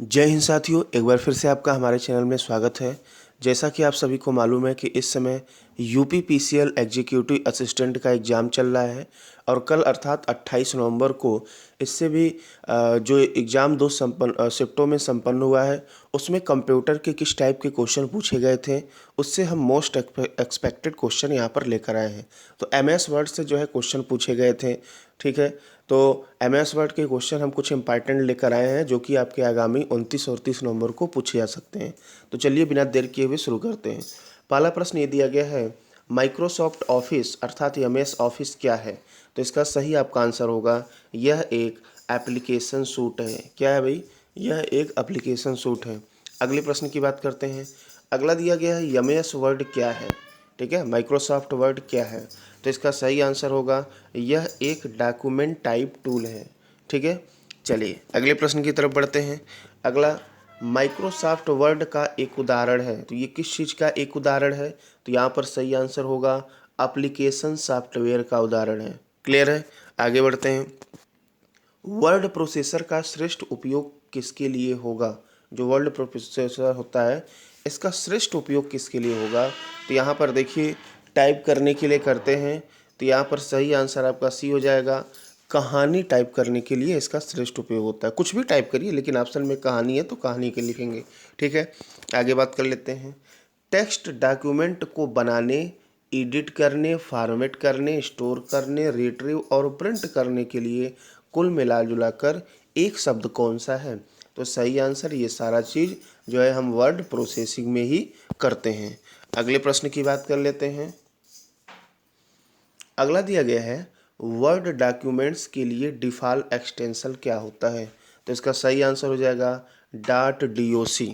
जय हिंद साथियों, एक बार फिर से आपका हमारे चैनल में स्वागत है। जैसा कि आप सभी को मालूम है कि इस समय यूपी पीसीएल एग्जीक्यूटिव असिस्टेंट का एग्ज़ाम चल रहा है और कल अर्थात 28 नवंबर को इससे भी जो एग्ज़ाम 2 शिफ्टों में संपन्न हुआ है, उसमें कंप्यूटर के किस टाइप के क्वेश्चन पूछे गए थे, उससे हम मोस्ट एक्सपेक्टेड क्वेश्चन यहाँ पर लेकर आए हैं। तो एमएस वर्ड से जो है क्वेश्चन पूछे गए थे, ठीक है। तो एमएस वर्ड के क्वेश्चन हम कुछ इंपॉर्टेंट लेकर आए हैं जो कि आपके आगामी 29 और 30 नवंबर को पूछे जा सकते हैं। तो चलिए बिना देर किए हुए शुरू करते हैं। पहला प्रश्न ये दिया गया है, माइक्रोसॉफ्ट ऑफिस अर्थात एमएस ऑफिस क्या है? तो इसका सही आपका आंसर होगा, यह एक एप्लीकेशन सूट है। क्या है भाई? यह एक एप्लीकेशन सूट है। अगले प्रश्न की बात करते हैं। अगला दिया गया है, एमएस वर्ड क्या है? ठीक है, माइक्रोसॉफ्ट वर्ड क्या है? तो इसका सही आंसर होगा, यह एक डॉक्यूमेंट टाइप टूल है। ठीक है, चलिए अगले प्रश्न की तरफ बढ़ते हैं। अगला, माइक्रोसॉफ्ट वर्ड का एक उदाहरण है, तो ये किस चीज़ का एक उदाहरण है? तो यहाँ पर सही आंसर होगा, एप्लीकेशन सॉफ्टवेयर का उदाहरण है। क्लियर है? आगे बढ़ते हैं। वर्ड प्रोसेसर का श्रेष्ठ उपयोग किसके लिए होगा? जो वर्ड प्रोसेसर होता है, इसका श्रेष्ठ उपयोग किसके लिए होगा? तो यहाँ पर देखिए, टाइप करने के लिए करते हैं, तो यहाँ पर सही आंसर आपका सी हो जाएगा। कहानी टाइप करने के लिए इसका श्रेष्ठ उपयोग होता है। कुछ भी टाइप करिए, लेकिन ऑप्शन में कहानी है तो कहानी के लिखेंगे। ठीक है, आगे बात कर लेते हैं। टेक्स्ट डॉक्यूमेंट को बनाने, एडिट करने, फॉर्मेट करने, स्टोर करने, रिट्रीव और प्रिंट करने के लिए कुल मिला जुला कर एक शब्द कौन सा है? तो सही आंसर, ये सारा चीज़ जो है हम वर्ड प्रोसेसिंग में ही करते हैं। अगले प्रश्न की बात कर लेते हैं। अगला दिया गया है, वर्ड डॉक्यूमेंट्स के लिए डिफ़ॉल्ट एक्सटेंशन क्या होता है? तो इसका सही आंसर हो जाएगा .doc।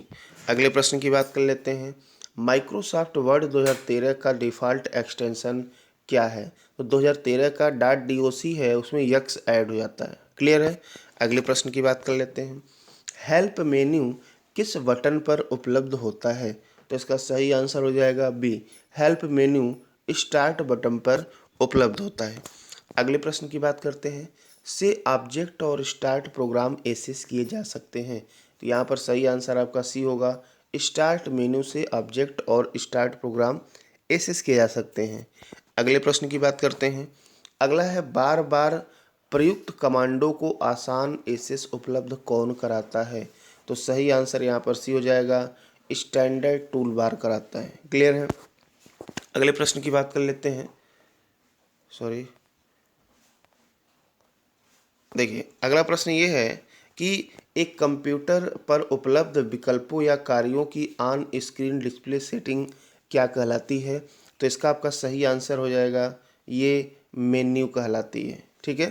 अगले प्रश्न की बात कर लेते हैं। माइक्रोसॉफ्ट वर्ड 2013 का डिफ़ॉल्ट एक्सटेंशन क्या है? तो 2013 का .doc है, उसमें यक्स ऐड हो जाता है। क्लियर है? अगले प्रश्न की बात कर लेते हैं। हेल्प मेन्यू किस बटन पर उपलब्ध होता है? तो इसका सही आंसर हो जाएगा B, help menu start button पर उपलब्ध होता है। अगले प्रश्न की बात करते हैं। से ऑब्जेक्ट और स्टार्ट प्रोग्राम एसेस किए जा सकते हैं? तो यहाँ पर सही आंसर आपका सी होगा, स्टार्ट मेन्यू से ऑब्जेक्ट और स्टार्ट प्रोग्राम एसेस किए जा सकते हैं। अगले प्रश्न की बात करते हैं। अगला है, बार बार प्रयुक्त कमांडों को आसान एसेस उपलब्ध कौन कराता है? तो सही आंसर यहाँ पर सी हो जाएगा, स्टैंडर्ड टूल बार कराता है। क्लियर है? अगले प्रश्न की बात कर लेते हैं। देखिए, अगला प्रश्न ये है कि एक कंप्यूटर पर उपलब्ध विकल्पों या कार्यों की ऑन स्क्रीन डिस्प्ले सेटिंग क्या कहलाती है? तो इसका आपका सही आंसर हो जाएगा, ये मेन्यू कहलाती है। ठीक है,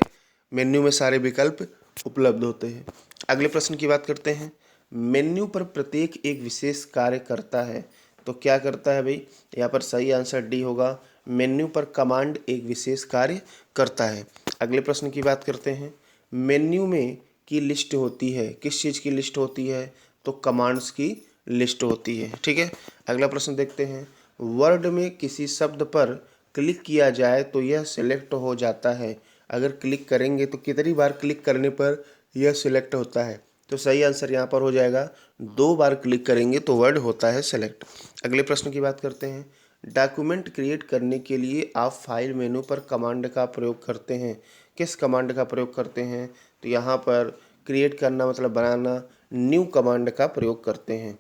मेन्यू में सारे विकल्प उपलब्ध होते हैं। अगले प्रश्न की बात करते हैं। मेन्यू पर प्रत्येक एक विशेष कार्य करता है, तो क्या करता है भाई? यहाँ पर सही आंसर डी होगा, मेन्यू पर कमांड एक विशेष कार्य करता है। अगले प्रश्न की बात करते हैं। मेन्यू में की लिस्ट होती है, किस चीज़ की लिस्ट होती है? तो कमांड्स की लिस्ट होती है। ठीक है, अगला प्रश्न देखते हैं। वर्ड में किसी शब्द पर क्लिक किया जाए तो यह सिलेक्ट हो जाता है, अगर क्लिक करेंगे तो कितनी बार क्लिक करने पर यह सिलेक्ट होता है? तो सही आंसर यहाँ पर हो जाएगा, 2 बार क्लिक करेंगे तो वर्ड होता है सेलेक्ट। अगले प्रश्न की बात करते हैं। डॉक्यूमेंट क्रिएट करने के लिए आप फाइल मेनू पर कमांड का प्रयोग करते हैं, किस कमांड का प्रयोग करते हैं? तो यहाँ पर क्रिएट करना मतलब बनाना, न्यू कमांड का प्रयोग करते हैं।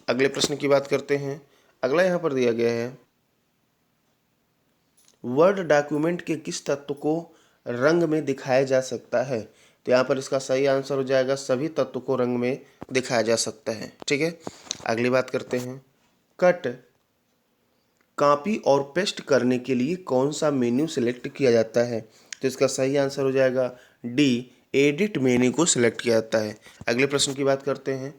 अगले प्रश्न की बात करते हैं। अगला यहाँ पर दिया गया है, वर्ड डॉक्यूमेंट के किस तत्व को रंग में दिखाया जा सकता है? तो यहाँ पर इसका सही आंसर हो जाएगा, सभी तत्व को रंग में दिखाया जा सकता है। ठीक है, अगली बात करते हैं। कट, कॉपी और पेस्ट करने के लिए कौन सा मेन्यू सिलेक्ट किया जाता है? तो इसका सही आंसर हो जाएगा डी, एडिट मेन्यू को सिलेक्ट किया जाता है। अगले प्रश्न की बात करते हैं।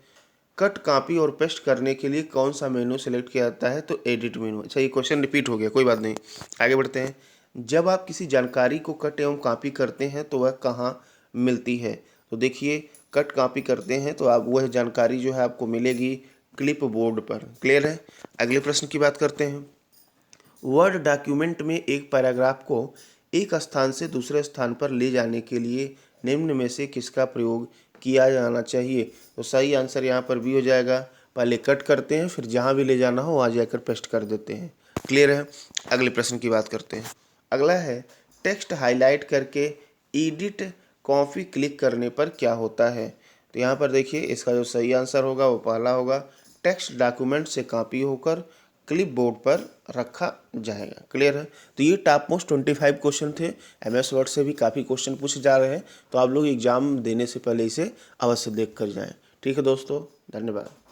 कट, कॉपी और पेस्ट करने के लिए कौन सा मेन्यू सिलेक्ट किया जाता है? तो एडिट मेन्यू। अच्छा, ये क्वेश्चन रिपीट हो गया, कोई बात नहीं, आगे बढ़ते हैं। जब आप किसी जानकारी को कट एवं कॉपी करते हैं तो वह कहाँ मिलती है? तो देखिए, कट कॉपी करते हैं तो आप वह जानकारी जो है आपको मिलेगी क्लिप बोर्ड पर। क्लियर है? अगले प्रश्न की बात करते हैं। वर्ड डॉक्यूमेंट में एक पैराग्राफ को एक स्थान से दूसरे स्थान पर ले जाने के लिए निम्न में से किसका प्रयोग किया जाना चाहिए। तो सही आंसर यहाँ पर बी हो जाएगा। पहले कट करते हैं, फिर जहाँ भी ले जाना हो वहाँ जाकर पेस्ट कर देते हैं। क्लियर है। अगले प्रश्न की बात करते हैं। अगला है, टेक्स्ट हाईलाइट करके एडिट कॉपी क्लिक करने पर क्या होता है। तो यहाँ पर देखिए, इसका जो सही आंसर होगा वो पहला होगा, टेक्स्ट डॉक्यूमेंट से कॉपी होकर क्लिपबोर्ड पर रखा जाएगा। क्लियर है। तो ये टॉप मोस्ट 25 क्वेश्चन थे। MS वर्ड से भी काफ़ी क्वेश्चन पूछे जा रहे हैं, तो आप लोग एग्जाम देने से पहले इसे अवश्य देख कर जाएं। ठीक है दोस्तों, धन्यवाद।